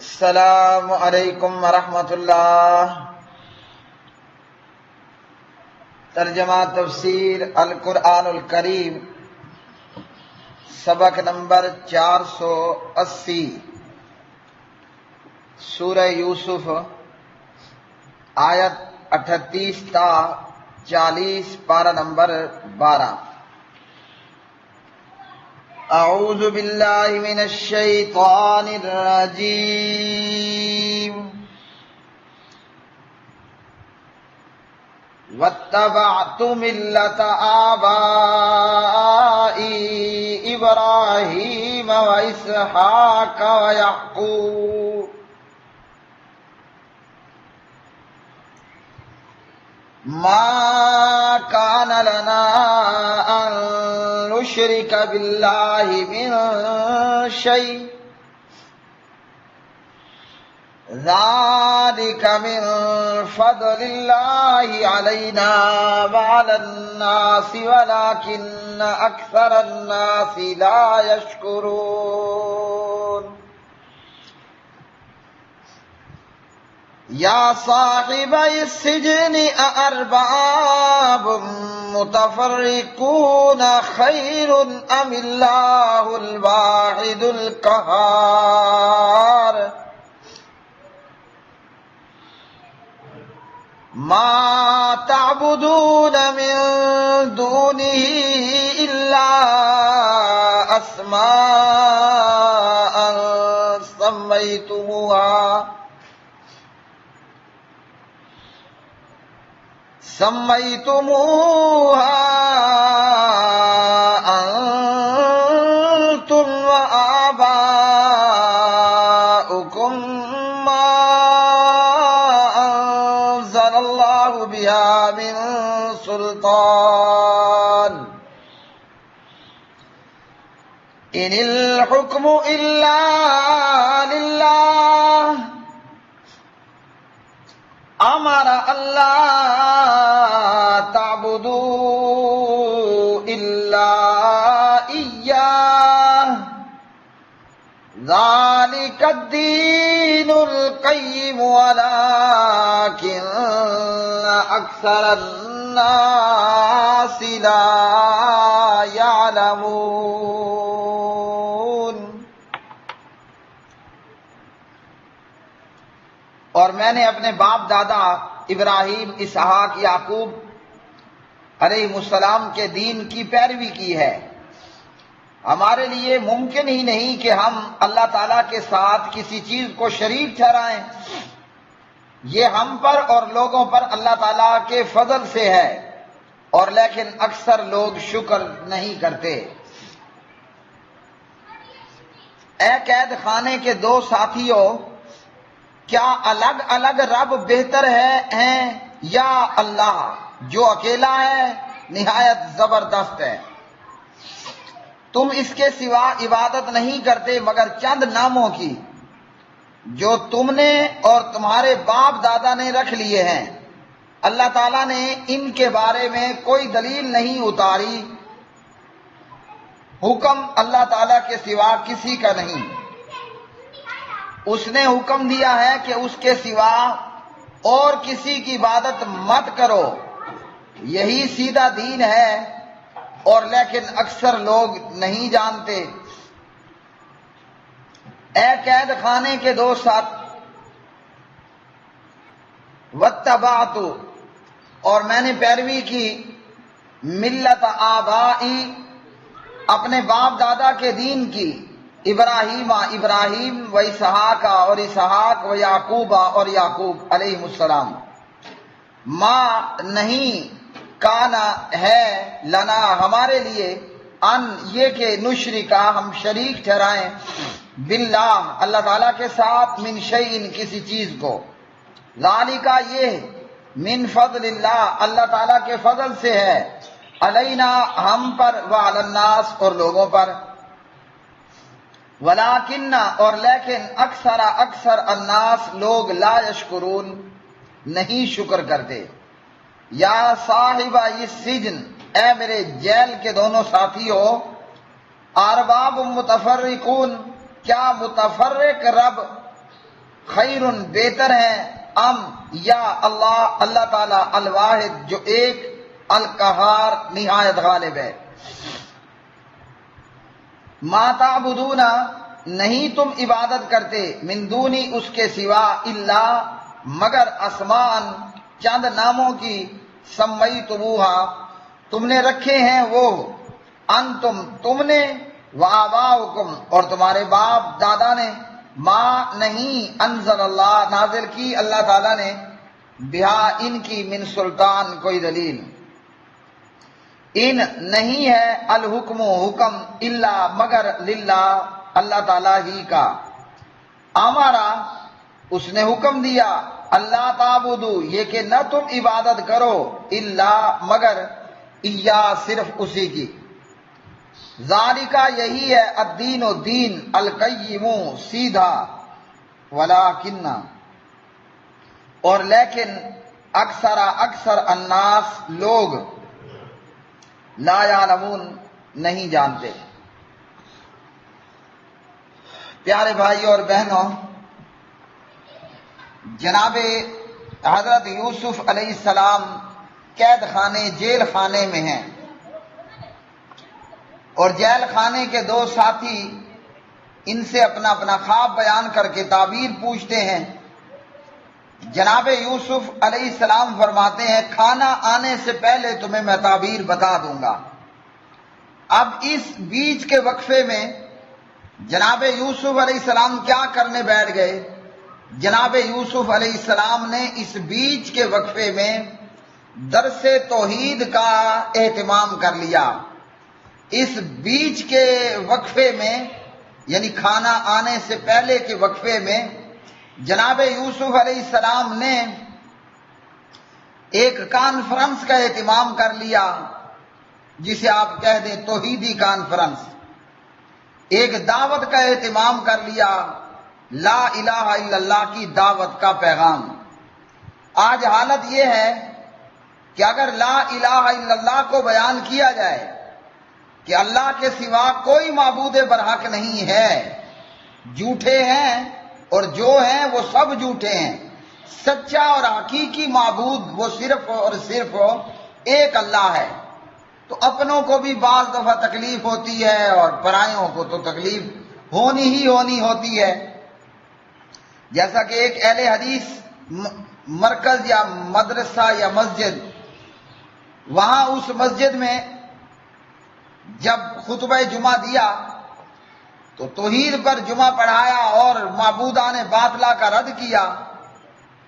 السلام علیکم ورحمۃ اللہ۔ ترجمہ تفسیر القرآن الکریم، سبق نمبر 480، سورہ یوسف، آیت 38 تا 40، پارہ نمبر 12۔ اعوذ باللہ من الشیطان الرجیم۔ واتبعت ملة آبائی ابراہیم واسحاق ویعقوب ما كان لنا أن نشرك بالله من شيء ذلك من فضل الله علينا وعلى الناس ولكن أكثر الناس لا يشكرون۔ یا صاحب السجن أأرباب متفرقون خير أم الله الواحد القهار؟ ما تعبدون من دونه إلا أسماء سميتموها أنتم وآباؤكم ما أنزل الله بها من سلطان إن الحكم إلا لله أمر ألا تعبدوا إلا إياه ذلك الدين القيم ولكن أكثر الناس لا يعلمون۔ اور میں نے اپنے باپ دادا ابراہیم، اسحاق، یعقوب علیہ السلام کے دین کی پیروی کی ہے۔ ہمارے لیے ممکن ہی نہیں کہ ہم اللہ تعالیٰ کے ساتھ کسی چیز کو شریک ٹھہرائیں۔ یہ ہم پر اور لوگوں پر اللہ تعالیٰ کے فضل سے ہے، اور لیکن اکثر لوگ شکر نہیں کرتے۔ اے قید خانے کے دو ساتھیوں، کیا الگ الگ رب بہتر ہیں یا اللہ جو اکیلا ہے، نہایت زبردست ہے؟ تم اس کے سوا عبادت نہیں کرتے مگر چند ناموں کی جو تم نے اور تمہارے باپ دادا نے رکھ لیے ہیں۔ اللہ تعالیٰ نے ان کے بارے میں کوئی دلیل نہیں اتاری۔ حکم اللہ تعالیٰ کے سوا کسی کا نہیں۔ اس نے حکم دیا ہے کہ اس کے سوا اور کسی کی عبادت مت کرو، یہی سیدھا دین ہے، اور لیکن اکثر لوگ نہیں جانتے۔ اے قید خانے کے دو ساتھ، واتبعت، اور میں نے پیروی کی، ملت آبائی، اپنے باپ دادا کے دین کی، ابراہیم و اسحاق، اور اسحاق و یعقوب، اور یعقوب علیہ السلام۔ ما نہیں، کانا ہے، لنا ہمارے لیے، ان یہ کہ نشرکا ہم شریک ٹھہرائیں، باللہ اللہ تعالیٰ کے ساتھ، من شیئن کسی چیز کو، ذالکا یہ، من فضل اللہ اللہ تعالیٰ کے فضل سے ہے، علینا ہم پر، وعلی الناس اور لوگوں پر، ولیکن اور لیکن اکثر الناس لوگ لا یشکرون نہیں شکر کرتے۔ یا صاحب السجن، اے میرے جیل کے دونوں ساتھیوں، ارباب متفرقون، کیا متفرق رب خیر بہتر ہے ام یا اللہ تعالی الواحد جو ایک القہار نہایت غالب ہے۔ ما تعبدون نہیں تم عبادت کرتے من دونی اس کے سوا الا مگر اسمان چند ناموں کی سمیتموہا تم نے رکھے ہیں وہ انتم تم نے وآباؤکم اور تمہارے باپ دادا نے ما نہیں انزل اللہ نازل کی اللہ تعالیٰ نے بہا ان کی من سلطان کوئی دلیل ان نہیں ہے الحکم حکم الا مگر للہ اللہ تعالیٰ ہی کا ہمارا اس نے حکم دیا اللہ تعبدو یہ کہ نہ تم عبادت کرو الا مگر ایا صرف اسی کی ذالکا یہی ہے الدین و دین القیم سیدھا ولیکن اور لیکن اکثر الناس لوگ لا یعلمون نہیں جانتے۔ پیارے بھائی اور بہنوں، جناب حضرت یوسف علیہ السلام قید خانے جیل خانے میں ہیں اور جیل خانے کے دو ساتھی ان سے اپنا خواب بیان کر کے تعبیر پوچھتے ہیں۔ جناب یوسف علیہ السلام فرماتے ہیں کھانا آنے سے پہلے تمہیں میں تعبیر بتا دوں گا۔ اب اس بیچ کے وقفے میں جناب یوسف علیہ السلام کیا کرنے بیٹھ گئے؟ جناب یوسف علیہ السلام نے اس بیچ کے وقفے میں درس توحید کا اہتمام کر لیا۔ اس بیچ کے وقفے میں یعنی کھانا آنے سے پہلے کے وقفے میں جناب یوسف علیہ السلام نے ایک کانفرنس کا اہتمام کر لیا، جسے آپ کہہ دیں توحیدی کانفرنس، ایک دعوت کا اہتمام کر لیا، لا الہ الا اللہ کی دعوت کا پیغام۔ آج حالت یہ ہے کہ اگر لا الہ الا اللہ کو بیان کیا جائے کہ اللہ کے سوا کوئی معبود برحق نہیں ہے، جھوٹے ہیں اور جو ہیں وہ سب جھوٹے ہیں، سچا اور حقیقی معبود وہ صرف اور صرف ایک اللہ ہے، تو اپنوں کو بھی بعض دفعہ تکلیف ہوتی ہے اور پرائیوں کو تو تکلیف ہونی ہوتی ہے۔ جیسا کہ ایک اہل حدیث مرکز یا مدرسہ یا مسجد، وہاں اس مسجد میں جب خطبہ جمعہ دیا تو توحید پر جمعہ پڑھایا اور معبودان باطلہ کا رد کیا،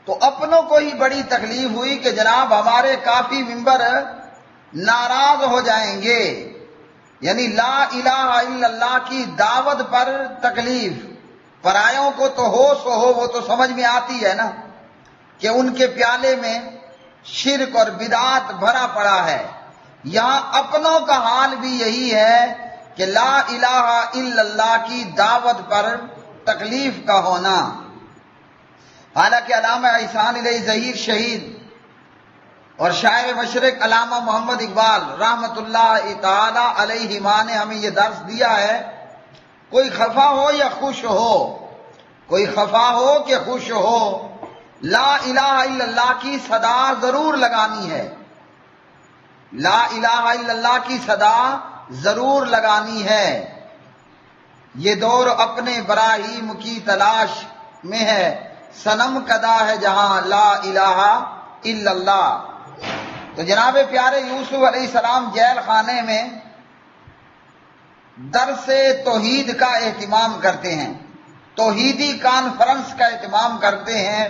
تو اپنوں کو ہی بڑی تکلیف ہوئی کہ جناب ہمارے کافی ممبر ناراض ہو جائیں گے، یعنی لا الہ الا اللہ کی دعوت پر تکلیف۔ پرایوں کو تو ہو سو ہو، وہ تو سمجھ میں آتی ہے نا کہ ان کے پیالے میں شرک اور بدعات بھرا پڑا ہے۔ یہاں اپنوں کا حال بھی یہی ہے کہ لا الہ الا اللہ کی دعوت پر تکلیف کا ہونا۔ حالانکہ علامہ احسان علیہ ظہیر شہید اور شاعر مشرق علامہ محمد اقبال رحمت اللہ تعالی علیہما نے ہمیں یہ درس دیا ہے، کوئی خفا ہو یا خوش ہو، کوئی خفا ہو کہ خوش ہو، لا الہ الا اللہ کی صدا ضرور لگانی ہے، لا الہ الا اللہ کی صدا ضرور لگانی ہے۔ یہ دور اپنے براہیم کی تلاش میں ہے، صنم کدا ہے جہاں لا الہ الا اللہ۔ تو جناب پیارے یوسف علیہ السلام جیل خانے میں درس توحید کا اہتمام کرتے ہیں، توحیدی کانفرنس کا اہتمام کرتے ہیں،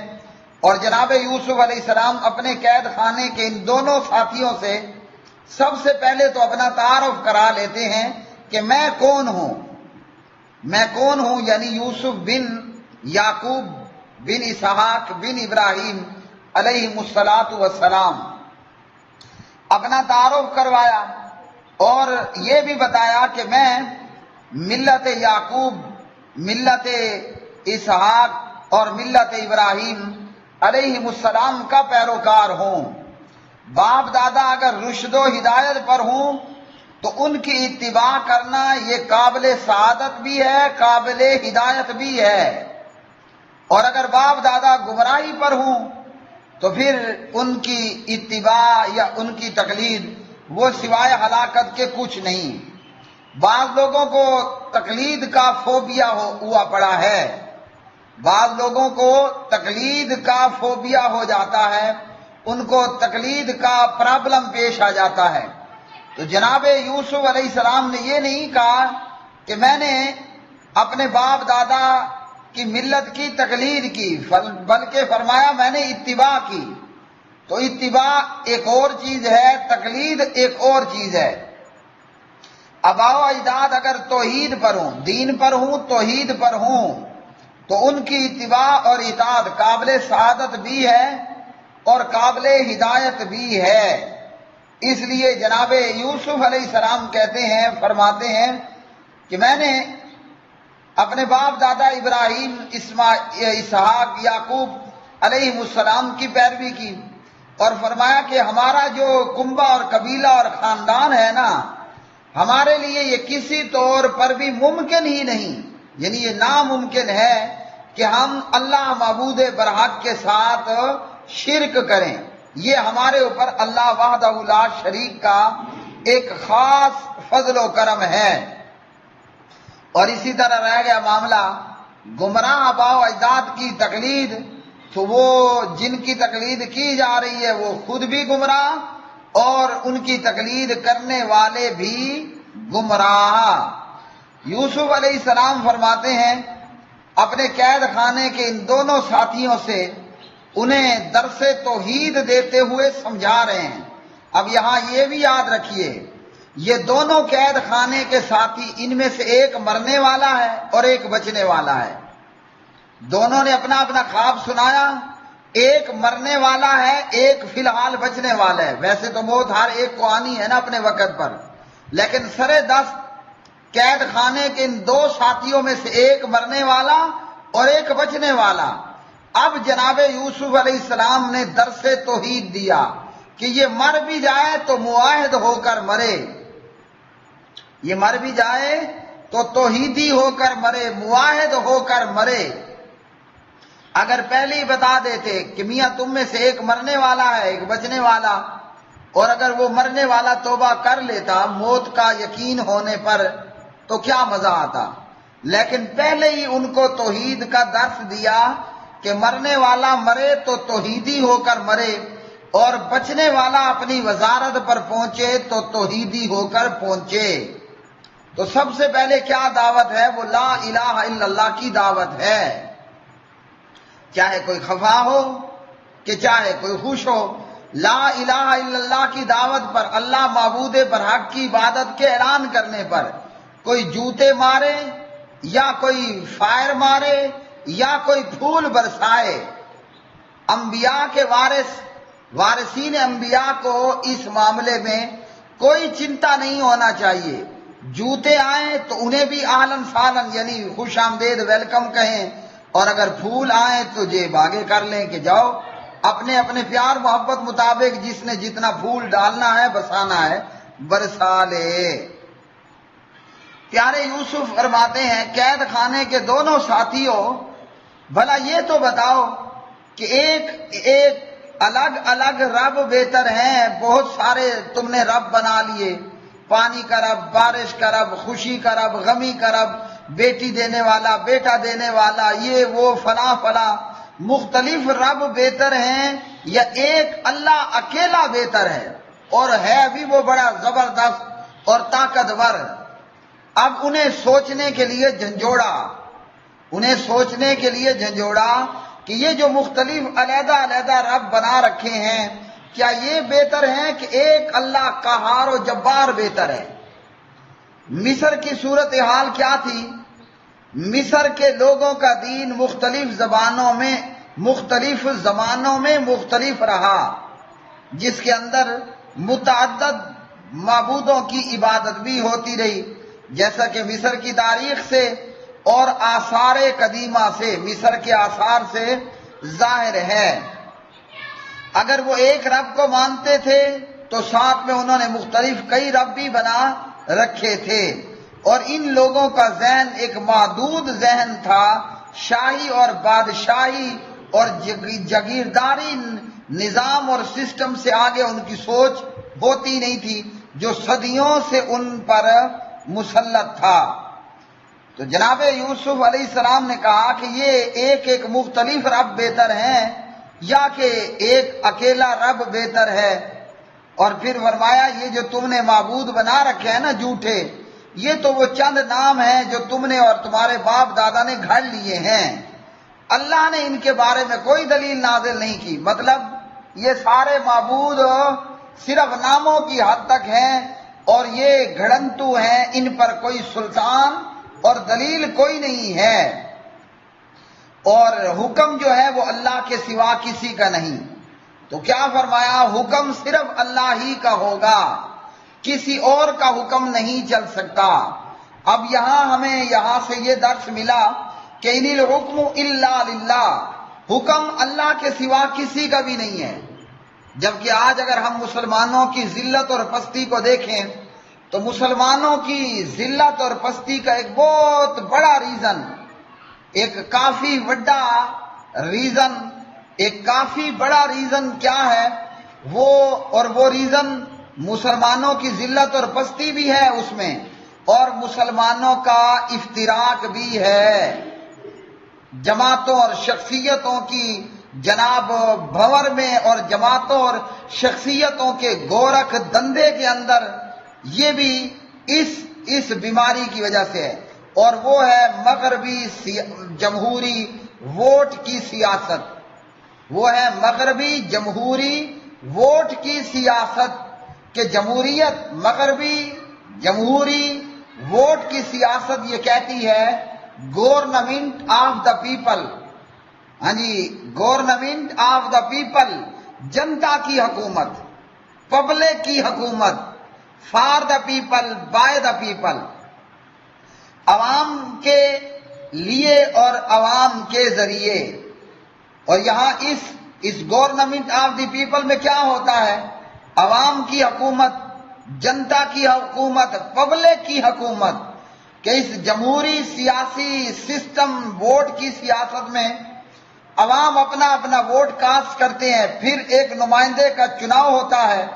اور جناب یوسف علیہ السلام اپنے قید خانے کے ان دونوں ساتھیوں سے سب سے پہلے تو اپنا تعارف کرا لیتے ہیں کہ میں کون ہوں، یعنی یوسف بن یعقوب بن اسحاق بن ابراہیم علیہ الصلاۃ والسلام۔ اپنا تعارف کروایا اور یہ بھی بتایا کہ میں ملت یعقوب، ملت اسحاق اور ملت ابراہیم علیہ السلام کا پیروکار ہوں۔ باپ دادا اگر رشد و ہدایت پر ہوں تو ان کی اتباع کرنا یہ قابل سعادت بھی ہے، قابل ہدایت بھی ہے، اور اگر باپ دادا گمراہی پر ہوں تو پھر ان کی اتباع یا ان کی تقلید وہ سوائے ہلاکت کے کچھ نہیں۔ بعض لوگوں کو تقلید کا فوبیا ہوا پڑا ہے، بعض لوگوں کو تقلید کا فوبیا ہو جاتا ہے، ان کو تقلید کا پرابلم پیش آ جاتا ہے۔ تو جناب یوسف علیہ السلام نے یہ نہیں کہا کہ میں نے اپنے باپ دادا کی ملت کی تقلید کی، بلکہ فرمایا میں نے اتباع کی۔ تو اتباع ایک اور چیز ہے، تقلید ایک اور چیز ہے۔ آباء و اجداد اگر توحید پر ہوں، دین پر ہوں، توحید پر ہوں، تو ان کی اتباع اور اطاعت قابل سعادت بھی ہے اور قابل ہدایت بھی ہے۔ اس لیے جناب یوسف علیہ السلام کہتے ہیں، فرماتے ہیں کہ میں نے اپنے باپ دادا ابراہیم، اسحاق، یعقوب علیہ السلام کی پیروی کی، اور فرمایا کہ ہمارا جو کنبہ اور قبیلہ اور خاندان ہے نا، ہمارے لیے یہ کسی طور پر بھی ممکن ہی نہیں، یعنی یہ ناممکن ہے کہ ہم اللہ معبود برحق کے ساتھ شرک کریں۔ یہ ہمارے اوپر اللہ وحدہ لا شریک کا ایک خاص فضل و کرم ہے۔ اور اسی طرح رہ گیا معاملہ گمراہ آباء و اجداد کی تقلید، تو وہ جن کی تقلید کی جا رہی ہے وہ خود بھی گمراہ اور ان کی تقلید کرنے والے بھی گمراہ۔ یوسف علیہ السلام فرماتے ہیں اپنے قید خانے کے ان دونوں ساتھیوں سے انہیں درس توحید دیتے ہوئے سمجھا رہے ہیں۔ اب یہاں یہ بھی یاد رکھیے، یہ دونوں قید خانے کے ساتھی، ان میں سے ایک مرنے والا ہے اور ایک بچنے والا ہے۔ دونوں نے اپنا اپنا خواب سنایا، ایک مرنے والا ہے، ایک فی الحال بچنے والا ہے۔ ویسے تو موت ہر ایک کو آنی ہے نا اپنے وقت پر، لیکن سرے دست قید خانے کے ان دو ساتھیوں میں سے ایک مرنے والا اور ایک بچنے والا۔ اب جناب یوسف علیہ السلام نے درس توحید دیا کہ یہ مر بھی جائے تو معاہد ہو کر مرے، یہ مر بھی جائے تو توحیدی ہو کر مرے، معاہد ہو کر مرے۔ اگر پہلے ہی بتا دیتے کہ میاں تم میں سے ایک مرنے والا ہے، ایک بچنے والا، اور اگر وہ مرنے والا توبہ کر لیتا موت کا یقین ہونے پر تو کیا مزہ آتا۔ لیکن پہلے ہی ان کو توحید کا درس دیا کہ مرنے والا مرے تو توحیدی ہو کر مرے، اور بچنے والا اپنی وزارت پر پہنچے تو توحیدی ہو کر پہنچے۔ تو سب سے پہلے کیا دعوت ہے؟ وہ لا الہ الا اللہ کی دعوت ہے۔ چاہے کوئی خفا ہو کہ چاہے کوئی خوش ہو، لا الہ الا اللہ کی دعوت پر، اللہ معبود برحق کی عبادت کے اعلان کرنے پر کوئی جوتے مارے یا کوئی فائر مارے یا کوئی پھول برسائے، انبیاء کے وارثین انبیاء کو اس معاملے میں کوئی چنتا نہیں ہونا چاہیے۔ جوتے آئیں تو انہیں بھی اہلاً سہلاً یعنی خوش آمدید ویلکم کہیں، اور اگر پھول آئیں تو جیب آگے کر لیں کہ جاؤ اپنے اپنے پیار محبت مطابق جس نے جتنا پھول ڈالنا ہے بسانا ہے برسا لے۔ پیارے یوسف فرماتے ہیں قید خانے کے دونوں ساتھیوں، بھلا یہ تو بتاؤ کہ ایک الگ الگ رب بہتر ہیں، بہت سارے تم نے رب بنا لیے، پانی کا رب، بارش کا رب، خوشی کا رب، غمی کا رب، بیٹی دینے والا، بیٹا دینے والا، یہ وہ فلاں فلاں مختلف رب بہتر ہیں، یا ایک اللہ اکیلا بہتر ہے اور ہے بھی وہ بڑا زبردست اور طاقتور۔ اب انہیں سوچنے کے لیے جھنجھوڑا کہ یہ جو مختلف علیحدہ علیحدہ رب بنا رکھے ہیں، کیا یہ بہتر ہیں کہ ایک اللہ قہار و جبار بہتر ہے؟ مصر کی صورتحال کیا تھی؟ مصر کے لوگوں کا دین مختلف زمانوں میں مختلف رہا، جس کے اندر متعدد معبودوں کی عبادت بھی ہوتی رہی، جیسا کہ مصر کی تاریخ سے اور آثار قدیمہ سے، مصر کے آثار سے ظاہر ہے۔ اگر وہ ایک رب کو مانتے تھے تو ساتھ میں انہوں نے مختلف کئی رب بھی بنا رکھے تھے، اور ان لوگوں کا ذہن ایک محدود ذہن تھا، شاہی اور بادشاہی اور جگیرداری نظام اور سسٹم سے آگے ان کی سوچ ہوتی نہیں تھی جو صدیوں سے ان پر مسلط تھا۔ تو جناب یوسف علیہ السلام نے کہا کہ یہ ایک مختلف رب بہتر ہیں یا کہ ایک اکیلا رب بہتر ہے؟ اور پھر فرمایا یہ جو تم نے معبود بنا رکھے ہیں نا جھوٹے، یہ تو وہ چند نام ہیں جو تم نے اور تمہارے باپ دادا نے گھڑ لیے ہیں، اللہ نے ان کے بارے میں کوئی دلیل نازل نہیں کی۔ مطلب یہ سارے معبود صرف ناموں کی حد تک ہیں اور یہ گھڑنتو ہیں، ان پر کوئی سلطان اور دلیل کوئی نہیں ہے، اور حکم جو ہے وہ اللہ کے سوا کسی کا نہیں۔ تو کیا فرمایا؟ حکم صرف اللہ ہی کا ہوگا، کسی اور کا حکم نہیں چل سکتا۔ اب یہاں سے یہ درس ملا کہ ان الحکم الا للہ، حکم اللہ کے سوا کسی کا بھی نہیں ہے۔ جبکہ آج اگر ہم مسلمانوں کی ذلت اور پستی کو دیکھیں تو مسلمانوں کی ذلت اور پستی کا ایک بہت بڑا ریزن، ایک کافی بڑا ریزن کیا ہے؟ وہ ریزن مسلمانوں کی ذلت اور پستی بھی ہے اس میں، اور مسلمانوں کا افتراق بھی ہے۔ جماعتوں اور شخصیتوں کی جناب بھنور میں اور جماعتوں اور شخصیتوں کے گورکھ دندے کے اندر یہ بھی اس بیماری کی وجہ سے ہے، اور وہ ہے مغربی جمہوری ووٹ کی سیاست۔ وہ ہے مغربی جمہوری ووٹ کی سیاست کہ جمہوریت مغربی جمہوری ووٹ کی سیاست یہ کہتی ہے گورنمنٹ آف دا پیپل، ہاں جی، گورنمنٹ آف دا پیپل، جنتا کی حکومت، پبلک کی حکومت، for the people by the people, عوام کے لیے اور عوام کے ذریعے۔ اور یہاں اس گورنمنٹ آف دی پیپل میں کیا ہوتا ہے؟ عوام کی حکومت، جنتا کی حکومت، پبلک کی حکومت، کہ اس جمہوری سیاسی سسٹم ووٹ کی سیاست میں عوام اپنا ووٹ کاسٹ کرتے ہیں، پھر ایک نمائندے کا چناؤ ہوتا ہے،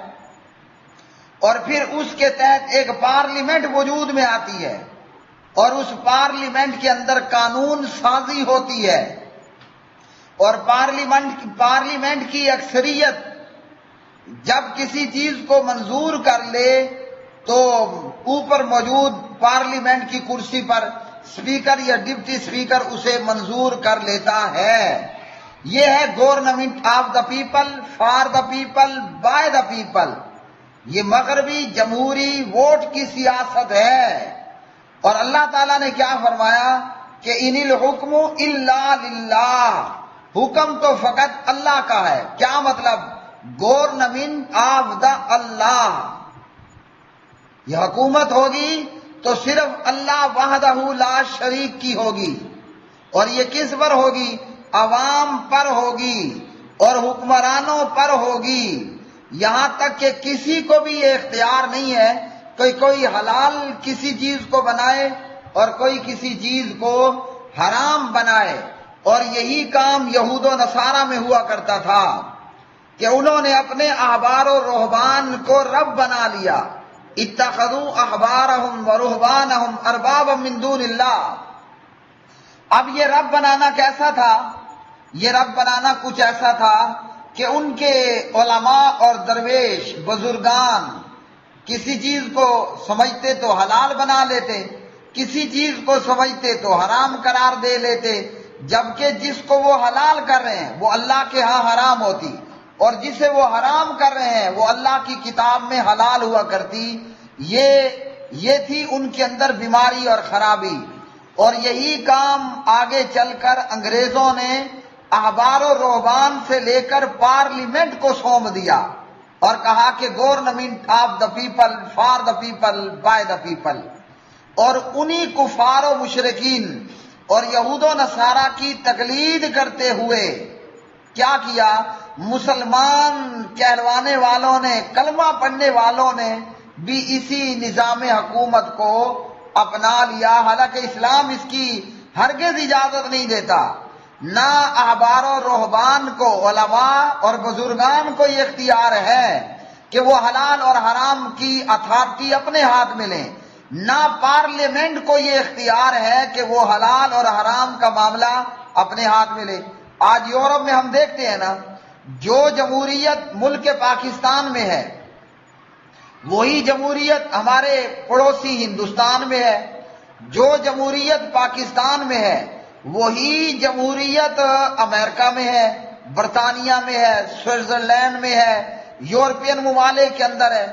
اور پھر اس کے تحت ایک پارلیمنٹ وجود میں آتی ہے، اور اس پارلیمنٹ کے اندر قانون سازی ہوتی ہے، اور پارلیمنٹ کی اکثریت جب کسی چیز کو منظور کر لے تو اوپر موجود پارلیمنٹ کی کرسی پر اسپیکر یا ڈپٹی اسپیکر اسے منظور کر لیتا ہے۔ یہ ہے government of the people, for the people, by the people. یہ مغربی جمہوری ووٹ کی سیاست ہے۔ اور اللہ تعالیٰ نے کیا فرمایا کہ ان الحکم الا للہ، حکم تو فقط اللہ کا ہے۔ کیا مطلب؟ گورنمنٹ آف دا اللہ، یہ حکومت ہوگی تو صرف اللہ وحدہ لا شریک کی ہوگی، اور یہ کس پر ہوگی؟ عوام پر ہوگی اور حکمرانوں پر ہوگی، یہاں تک کہ کسی کو بھی یہ اختیار نہیں ہے کوئی حلال کسی چیز کو بنائے اور کوئی کسی چیز کو حرام بنائے۔ اور یہی کام یہود و نصارہ میں ہوا کرتا تھا کہ انہوں نے اپنے احبار و رہبان کو رب بنا لیا، اتخذوا احبارهم ورهبانهم اربابا من دون اللہ۔ اب یہ رب بنانا کیسا تھا؟ یہ رب بنانا کچھ ایسا تھا کہ ان کے علماء اور درویش بزرگان کسی چیز کو سمجھتے تو حلال بنا لیتے، کسی چیز کو سمجھتے تو حرام قرار دے لیتے، جبکہ جس کو وہ حلال کر رہے ہیں وہ اللہ کے ہاں حرام ہوتی، اور جسے وہ حرام کر رہے ہیں وہ اللہ کی کتاب میں حلال ہوا کرتی۔ یہ تھی ان کے اندر بیماری اور خرابی، اور یہی کام آگے چل کر انگریزوں نے احبار و رہبان سے لے کر پارلیمنٹ کو سونپ دیا اور کہا کہ government of the people, for the people, by the people. اور انہی کفار و مشرکین اور یہود و نصارہ کی تقلید کرتے ہوئے کیا کیا؟ مسلمان کہلوانے والوں نے، کلمہ پڑھنے والوں نے بھی اسی نظام حکومت کو اپنا لیا، حالانکہ اسلام اس کی ہرگز اجازت نہیں دیتا، نہ احبار و رہبان کو، علماء اور بزرگان کو یہ اختیار ہے کہ وہ حلال اور حرام کی اتھارٹی اپنے ہاتھ میں لیں، نہ پارلیمنٹ کو یہ اختیار ہے کہ وہ حلال اور حرام کا معاملہ اپنے ہاتھ میں لے۔ آج یورپ میں ہم دیکھتے ہیں نا، جو جمہوریت ملک پاکستان میں ہے وہی جمہوریت ہمارے پڑوسی ہندوستان میں ہے، جو جمہوریت پاکستان میں ہے وہی جمہوریت امریکہ میں ہے، برطانیہ میں ہے، سوئٹزرلینڈ میں ہے، یورپین ممالک کے اندر ہے،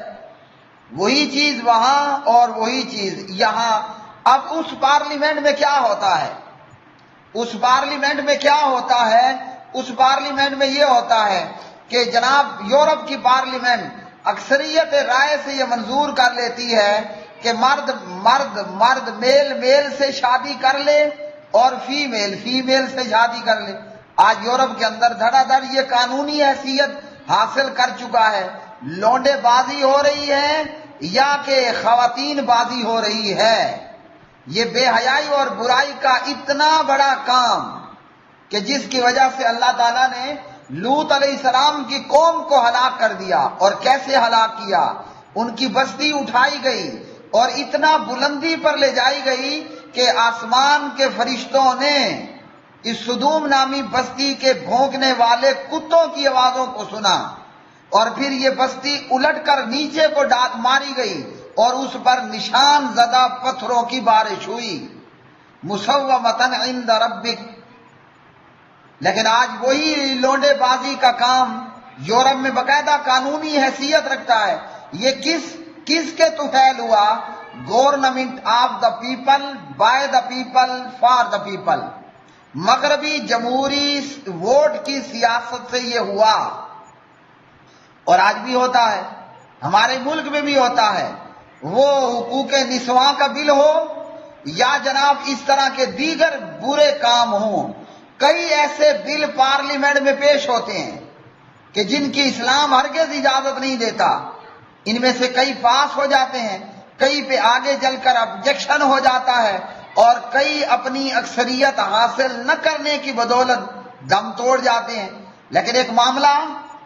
وہی چیز وہاں اور وہی چیز یہاں۔ اب اس پارلیمنٹ میں کیا ہوتا ہے؟ اس پارلیمنٹ میں کیا ہوتا ہے؟ اس پارلیمنٹ میں یہ ہوتا ہے کہ جناب یورپ کی پارلیمنٹ اکثریت رائے سے یہ منظور کر لیتی ہے کہ مرد میل سے شادی کر لے اور فیمیل سے شادی کر لے۔ آج یورپ کے اندر دھڑا دھڑ یہ قانونی حیثیت حاصل کر چکا ہے۔ لونڈے بازی ہو رہی ہے یا کہ خواتین بازی ہو رہی ہے، یہ بے حیائی اور برائی کا اتنا بڑا کام کہ جس کی وجہ سے اللہ تعالیٰ نے لوط علیہ السلام کی قوم کو ہلاک کر دیا۔ اور کیسے ہلاک کیا؟ ان کی بستی اٹھائی گئی اور اتنا بلندی پر لے جائی گئی کہ آسمان کے فرشتوں نے اس سدوم نامی بستی کے بھونکنے والے کتوں کی آوازوں کو سنا، اور پھر یہ بستی الٹ کر نیچے کو ماری گئی اور اس پر نشان زدہ پتھروں کی بارش ہوئی، مسومۃ عند ربک۔ لیکن آج وہی لونڈے بازی کا کام یورپ میں باقاعدہ قانونی حیثیت رکھتا ہے۔ یہ کس کے طفیل ہوا؟ Government of the people, by the people, for the people. مغربی جمہوری ووٹ کی سیاست سے یہ ہوا، اور آج بھی ہوتا ہے، ہمارے ملک میں بھی ہوتا ہے۔ وہ حقوق نسواں کا بل ہو یا جناب اس طرح کے دیگر برے کام ہوں، کئی ایسے بل پارلیمنٹ میں پیش ہوتے ہیں کہ جن کی اسلام ہرگز اجازت نہیں دیتا۔ ان میں سے کئی پاس ہو جاتے ہیں، کئی پہ آگے چل کر آبجیکشن ہو جاتا ہے، اور کئی اپنی اکثریت حاصل نہ کرنے کی بدولت دم توڑ جاتے ہیں۔ لیکن ایک معاملہ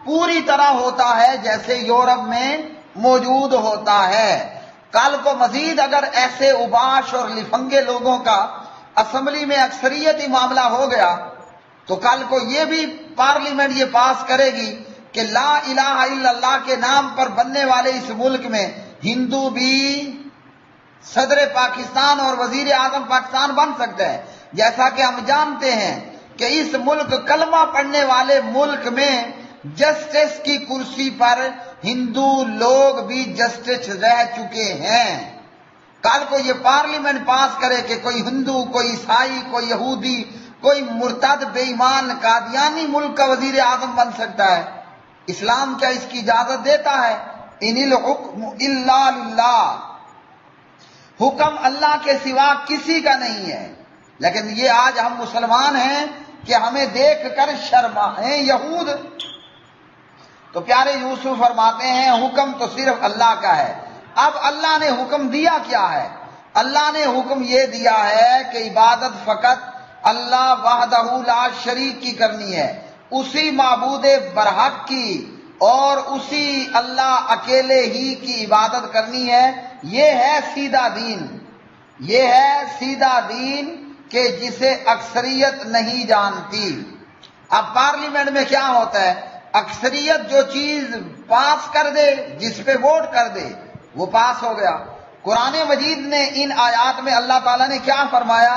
پوری طرح ہوتا ہے جیسے یورپ میں موجود ہوتا ہے۔ کل کو مزید اگر ایسے اوباش اور لفنگے لوگوں کا اسمبلی میں اکثریتی معاملہ ہو گیا تو کل کو یہ بھی پارلیمنٹ یہ پاس کرے گی کہ لا الہ الا اللہ کے نام پر بننے والے اس ملک میں ہندو بھی صدر پاکستان اور وزیر اعظم پاکستان بن سکتا ہے۔ جیسا کہ ہم جانتے ہیں کہ اس ملک کلمہ پڑھنے والے ملک میں جسٹس کی کرسی پر ہندو لوگ بھی جسٹس رہ چکے ہیں۔ کل کو یہ پارلیمنٹ پاس کرے کہ کوئی ہندو، کوئی عیسائی، کوئی یہودی، کوئی مرتد بے ایمان قادیانی ملک کا وزیر اعظم بن سکتا ہے، اسلام کیا اس کی اجازت دیتا ہے؟ ان الحکم الا للہ، حکم اللہ کے سوا کسی کا نہیں ہے۔ لیکن یہ آج ہم مسلمان ہیں کہ ہمیں دیکھ کر شرمائیں یہود۔ تو پیارے یوسف فرماتے ہیں حکم تو صرف اللہ کا ہے۔ اب اللہ نے حکم دیا کیا ہے؟ اللہ نے حکم یہ دیا ہے کہ عبادت فقط اللہ وحدہ لا شریک کی کرنی ہے، اسی معبود برحق کی اور اسی اللہ اکیلے ہی کی عبادت کرنی ہے۔ یہ ہے سیدھا دین، یہ ہے سیدھا دین کہ جسے اکثریت نہیں جانتی۔ اب پارلیمنٹ میں کیا ہوتا ہے؟ اکثریت جو چیز پاس کر دے، جس پہ ووٹ کر دے، وہ پاس ہو گیا۔ قرآن مجید نے ان آیات میں اللہ تعالیٰ نے کیا فرمایا؟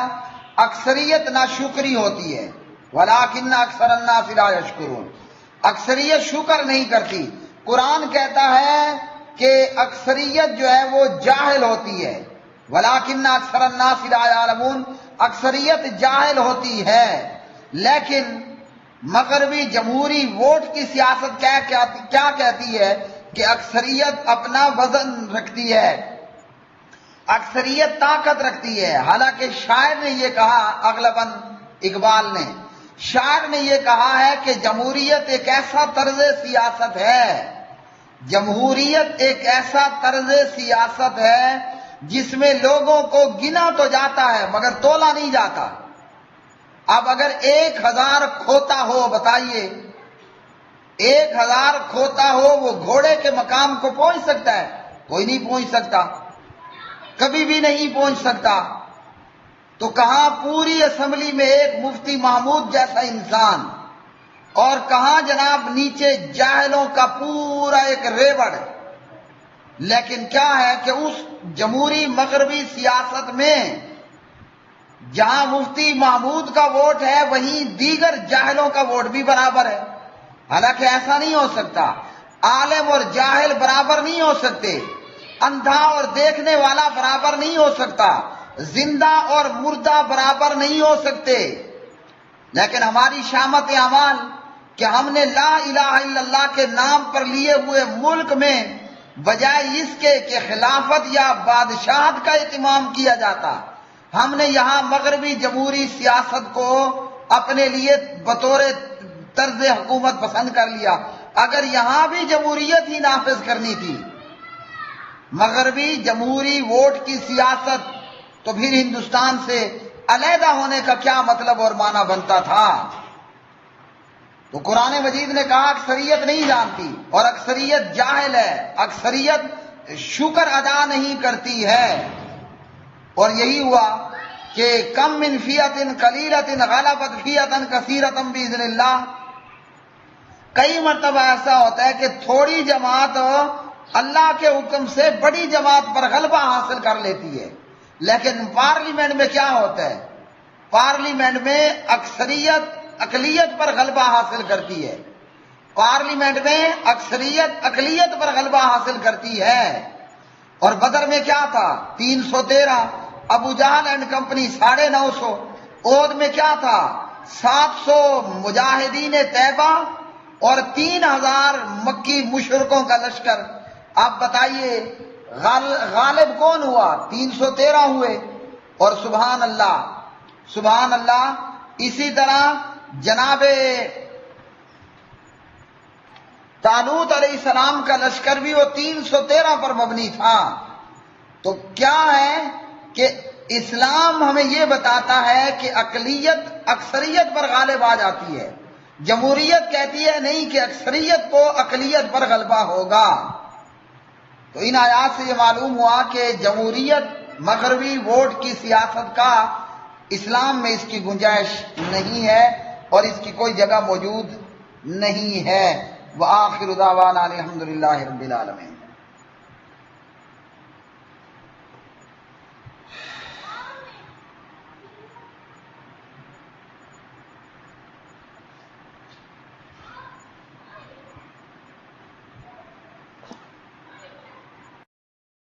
اکثریت ناشکری ہوتی ہے، وَلَٰكِنَّ أَكْثَرَ النَّاسِ لَا يَشْكُرُونَ، اکثریت شکر نہیں کرتی۔ قرآن کہتا ہے کہ اکثریت جو ہے وہ جاہل ہوتی ہے، وَلَٰكِنَّ أَكْثَرَ النَّاسِ لَا يَعْلَمُونَ، اکثریت جاہل ہوتی ہے۔ لیکن مغربی جمہوری ووٹ کی سیاست کیا کہتی ہے کہ اکثریت اپنا وزن رکھتی ہے، اکثریت طاقت رکھتی ہے۔ حالانکہ شاعر نے یہ کہا، اغلباً اقبال نے، شاعر نے یہ کہا ہے کہ جمہوریت ایک ایسا طرز سیاست ہے، جمہوریت ایک ایسا طرز سیاست ہے جس میں لوگوں کو گنا تو جاتا ہے مگر تولا نہیں جاتا۔ اب اگر 1000 کھوتا ہو، بتائیے 1000 کھوتا ہو، وہ گھوڑے کے مقام کو پہنچ سکتا ہے؟ کوئی نہیں پہنچ سکتا، کبھی بھی نہیں پہنچ سکتا۔ تو کہاں پوری اسمبلی میں ایک مفتی محمود جیسا انسان، اور کہاں جناب نیچے جاہلوں کا پورا ایک ریوڑ۔ لیکن کیا ہے کہ اس جمہوری مغربی سیاست میں جہاں مفتی محمود کا ووٹ ہے، وہیں دیگر جاہلوں کا ووٹ بھی برابر ہے۔ حالانکہ ایسا نہیں ہو سکتا، عالم اور جاہل برابر نہیں ہو سکتے، اندھا اور دیکھنے والا برابر نہیں ہو سکتا، زندہ اور مردہ برابر نہیں ہو سکتے۔ لیکن ہماری شامت اعمال کہ ہم نے لا الہ الا اللہ کے نام پر لیے ہوئے ملک میں بجائے اس کے کہ خلافت یا بادشاہت کا اہتمام کیا جاتا، ہم نے یہاں مغربی جمہوری سیاست کو اپنے لیے بطور طرز حکومت پسند کر لیا۔ اگر یہاں بھی جمہوریت ہی نافذ کرنی تھی، مغربی جمہوری ووٹ کی سیاست، تو پھر ہندوستان سے علیحدہ ہونے کا کیا مطلب اور معنی بنتا تھا؟ تو قرآن مجید نے کہا اکثریت نہیں جانتی، اور اکثریت جاہل ہے، اکثریت شکر ادا نہیں کرتی ہے۔ اور یہی ہوا کہ کم من فیۃ قلیلۃ غلبت فیۃ کثیرۃ باذن اللہ۔ کئی مرتبہ ایسا ہوتا ہے کہ تھوڑی جماعت اللہ کے حکم سے بڑی جماعت پر غلبہ حاصل کر لیتی ہے۔ لیکن پارلیمنٹ میں کیا ہوتا ہے؟ پارلیمنٹ میں اکثریت اقلیت پر غلبہ حاصل کرتی ہے، پارلیمنٹ میں اکثریت اقلیت پر غلبہ حاصل کرتی ہے۔ اور بدر میں کیا تھا؟ 313، ابو جہل اینڈ کمپنی 950۔ احد میں کیا تھا؟ 700 مجاہدین طیبہ اور 3000 مکی مشرکوں کا لشکر۔ آپ بتائیے غالب کون ہوا؟ 313 ہوئے۔ اور سبحان اللہ سبحان اللہ، اسی طرح جناب طالوت علیہ السلام کا لشکر بھی وہ 313 پر مبنی تھا۔ تو کیا ہے کہ اسلام ہمیں یہ بتاتا ہے کہ اقلیت اکثریت پر غالب آ جاتی ہے، جمہوریت کہتی ہے نہیں کہ اکثریت کو اقلیت پر غلبہ ہوگا۔ تو ان آیات سے یہ معلوم ہوا کہ جمہوریت مغربی ووٹ کی سیاست کا اسلام میں اس کی گنجائش نہیں ہے اور اس کی کوئی جگہ موجود نہیں ہے۔ وآخر دعوانا الحمدللہ رب العالمین۔